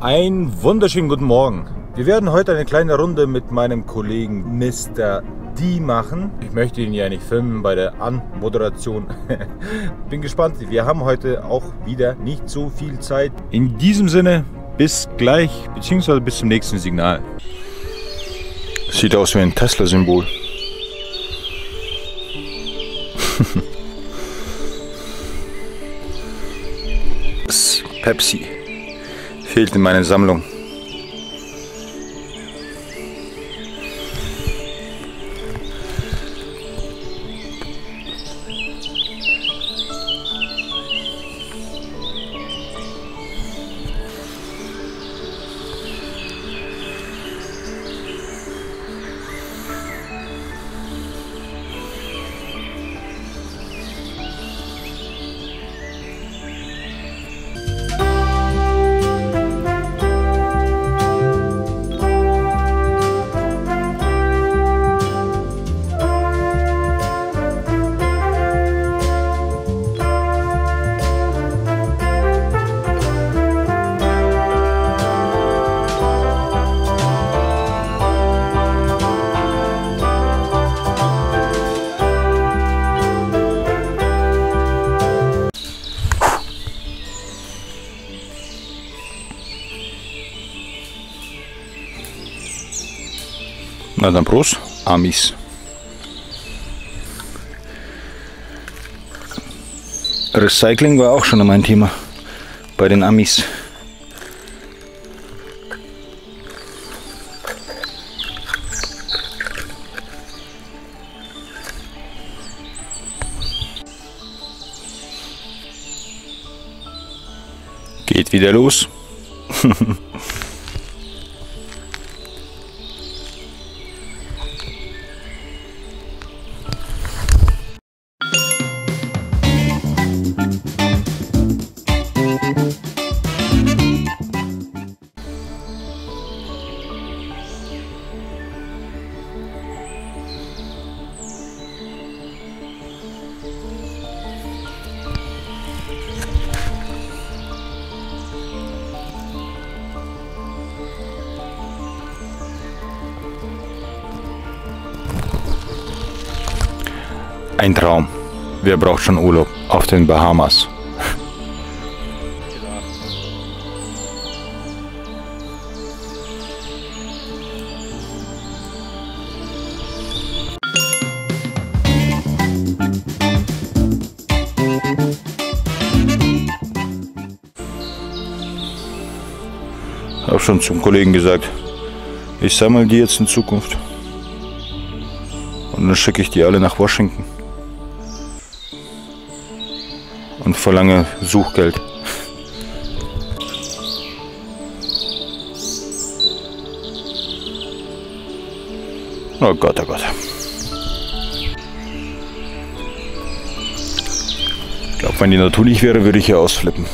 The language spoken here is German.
Einen wunderschönen guten Morgen. Wir werden heute eine kleine Runde mit meinem Kollegen Mr. D machen. Ich möchte ihn ja nicht filmen bei der Anmoderation. Bin gespannt. Wir haben heute auch wieder nicht so viel Zeit. In diesem Sinne, bis gleich, beziehungsweise bis zum nächsten Signal. Sieht aus wie ein Tesla-Symbol. Das Pepsi fehlt in meiner Sammlung. Na dann Prost, Amis. Recycling war auch schon mein Thema bei den Amis. Geht wieder los. Ein Traum. Wer braucht schon Urlaub auf den Bahamas? Ich habe schon zum Kollegen gesagt, ich sammle die jetzt in Zukunft und dann schicke ich die alle nach Washington und verlange Suchgeld. Oh Gott, oh Gott. Ich glaube, wenn die Natur nicht wäre, würde ich hier ausflippen.